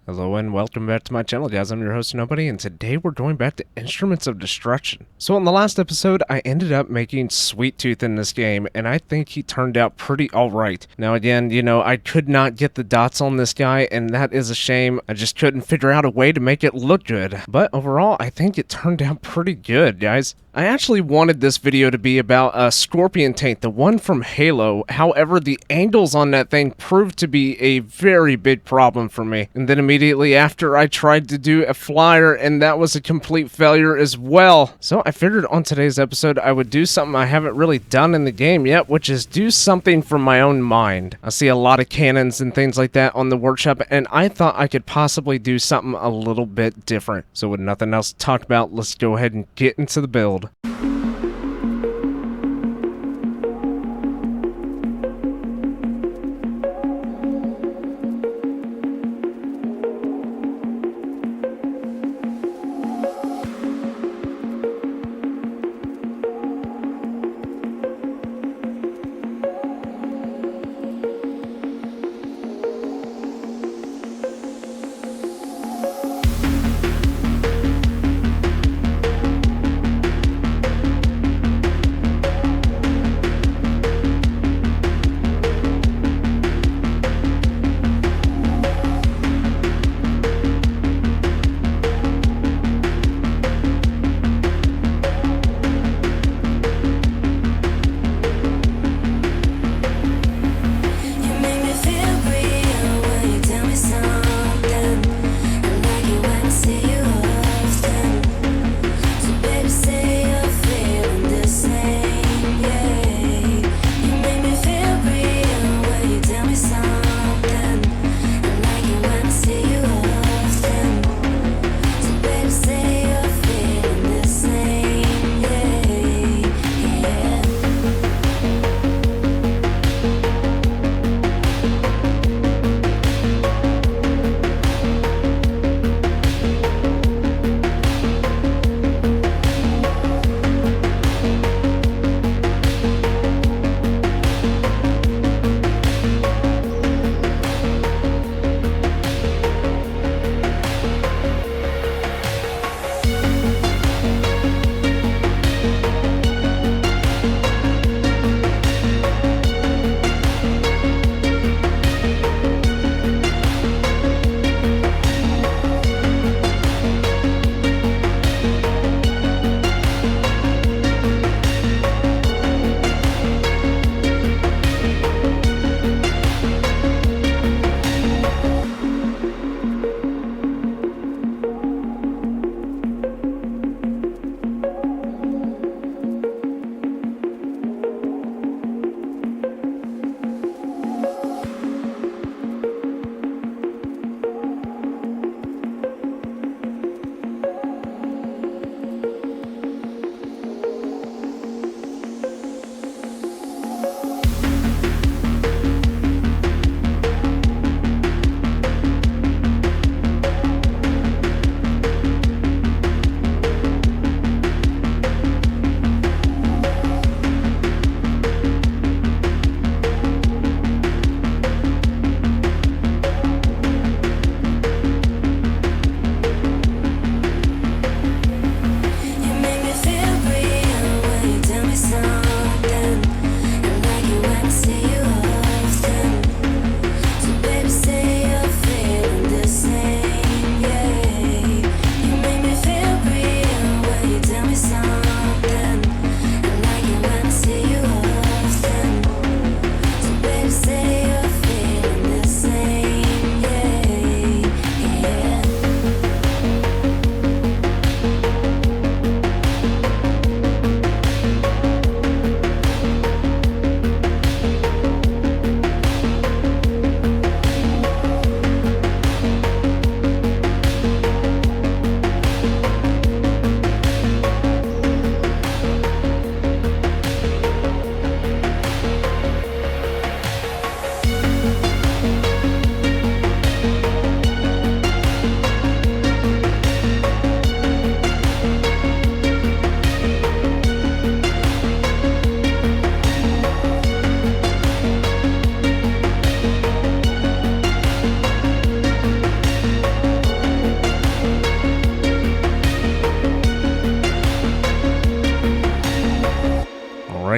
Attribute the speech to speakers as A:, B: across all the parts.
A: Hello and welcome back to my channel, guys. I'm your host, Nobody, and today we're going back to Instruments of Destruction. So in the last episode, I ended up making Sweet Tooth in this game, and I think he turned out pretty alright. Now again, I could not get the dots on this guy, and that is a shame. I just couldn't figure out a way to make it look good. But overall, I think it turned out pretty good, guys. I actually wanted this video to be about a Scorpion Taint, the one from Halo. However, the angles on that thing proved to be a very big problem for me. And then immediately after, I tried to do a flyer, and that was a complete failure as well. So I figured on today's episode, I would do something I haven't really done in the game yet, which is do something from my own mind. I see a lot of cannons and things like that on the workshop, and I thought I could possibly do something a little bit different. So with nothing else to talk about, let's go ahead and get into the build.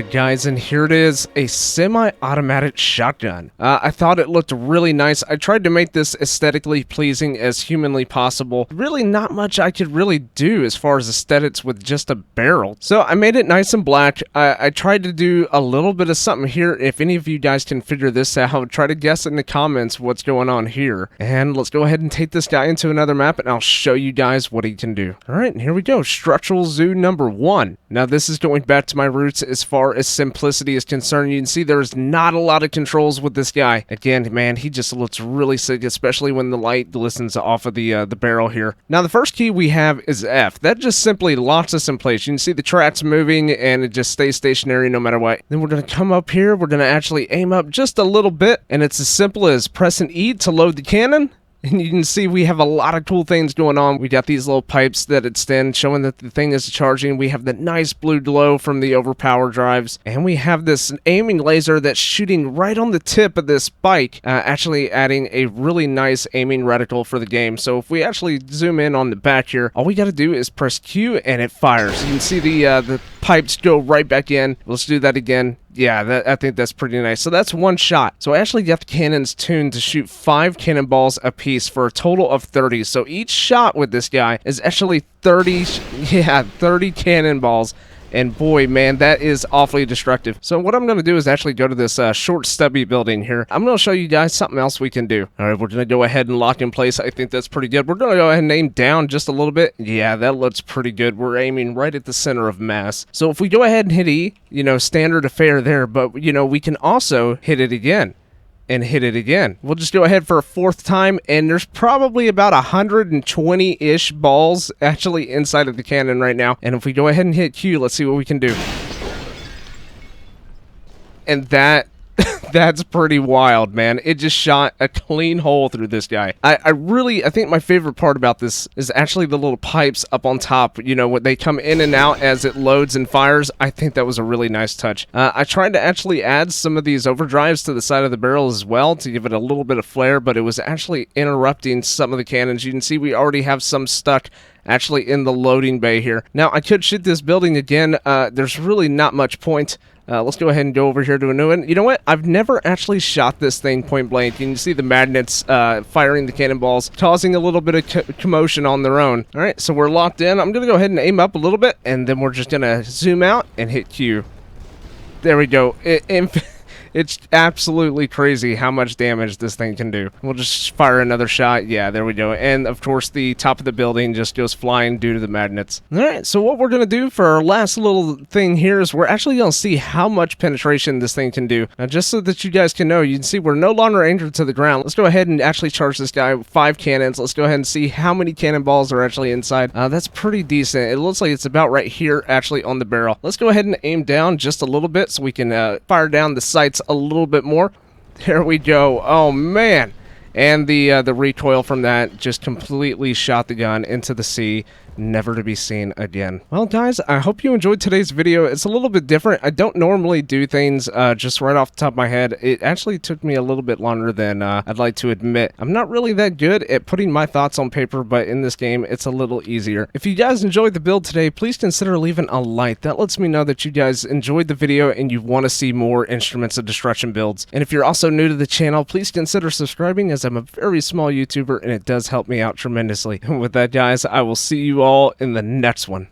A: Alright guys, and here it is, a semi-automatic shotgun. I thought it looked really nice. I tried to make this aesthetically pleasing as humanly possible. Really not much I could really do as far as aesthetics with just a barrel. So I made it nice and black. I tried to do a little bit of something here. If any of you guys can figure this out, try to guess in the comments what's going on here. And let's go ahead and take this guy into another map and I'll show you guys what he can do. Alright, and here we go. Structural zoo number 1. Now this is going back to my roots as far as simplicity is concerned. You can see there's not a lot of controls with this guy. Again, man, he just looks really sick, especially when the light glistens off of the barrel here. Now the first key we have is F. That just simply locks us in place. You can see the tracks moving and it just stays stationary no matter what. Then we're going to come up here. We're going to actually aim up just a little bit, and it's as simple as pressing E to load the cannon. And you can see we have a lot of cool things going on. We got these little pipes that extend, showing that the thing is charging. We have the nice blue glow from the overpower drives. And we have this aiming laser that's shooting right on the tip of this spike, actually adding a really nice aiming reticle for the game. So if we actually zoom in on the back here, all we got to do is press Q and it fires. You can see the pipes go right back in. Let's do that again. Yeah, I think that's pretty nice. So that's one shot. So I actually got the cannons tuned to shoot 5 cannonballs a piece for a total of 30. So each shot with this guy is actually 30 cannonballs. And boy, man, that is awfully destructive. So what I'm going to do is actually go to this short stubby building here. I'm going to show you guys something else we can do. All right, we're going to go ahead and lock in place. I think that's pretty good. We're going to go ahead and aim down just a little bit. Yeah, that looks pretty good. We're aiming right at the center of mass. So if we go ahead and hit E, you know, standard affair there. But, you know, we can also hit it again. And hit it again. We'll just go ahead for a 4th time, and there's probably about 120-ish balls actually inside of the cannon right now. And if we go ahead and hit Q, let's see what we can do. And that's pretty wild, man. It just shot a clean hole through this guy. I think my favorite part about this is actually the little pipes up on top. You know, when they come in and out as it loads and fires. I think that was a really nice touch. I tried to actually add some of these overdrives to the side of the barrel as well to give it a little bit of flair, but it was actually interrupting some of the cannons. You can see we already have some stuck actually in the loading bay here. Now, I could shoot this building again. There's really not much point. Let's go ahead and go over here to a new one. You know what? I've never actually shot this thing point blank. You can see the magnets firing the cannonballs, causing a little bit of commotion on their own. All right, so we're locked in. I'm going to go ahead and aim up a little bit, and then we're just going to zoom out and hit Q. There we go. It's absolutely crazy how much damage this thing can do. We'll just fire another shot. Yeah, there we go. And, of course, the top of the building just goes flying due to the magnets. All right, so what we're going to do for our last little thing here is we're actually going to see how much penetration this thing can do. Now, just so that you guys can know, you can see we're no longer anchored to the ground. Let's go ahead and actually charge this guy with 5 cannons. Let's go ahead and see how many cannonballs are actually inside. That's pretty decent. It looks like it's about right here, actually, on the barrel. Let's go ahead and aim down just a little bit so we can fire down the sights a little bit more. There we go. Oh man, and the recoil from that just completely shot the gun into the sea, never to be seen again. Well guys, I hope you enjoyed today's video. It's a little bit different. I don't normally do things just right off the top of my head. It actually took me a little bit longer than I'd like to admit. I'm not really that good at putting my thoughts on paper, but in this game it's a little easier. If you guys enjoyed the build today, please consider leaving a like. That lets me know that you guys enjoyed the video and you want to see more Instruments of Destruction builds. And if you're also new to the channel, please consider subscribing, as I'm a very small YouTuber and it does help me out tremendously. And with that guys, I will see you all in the next one.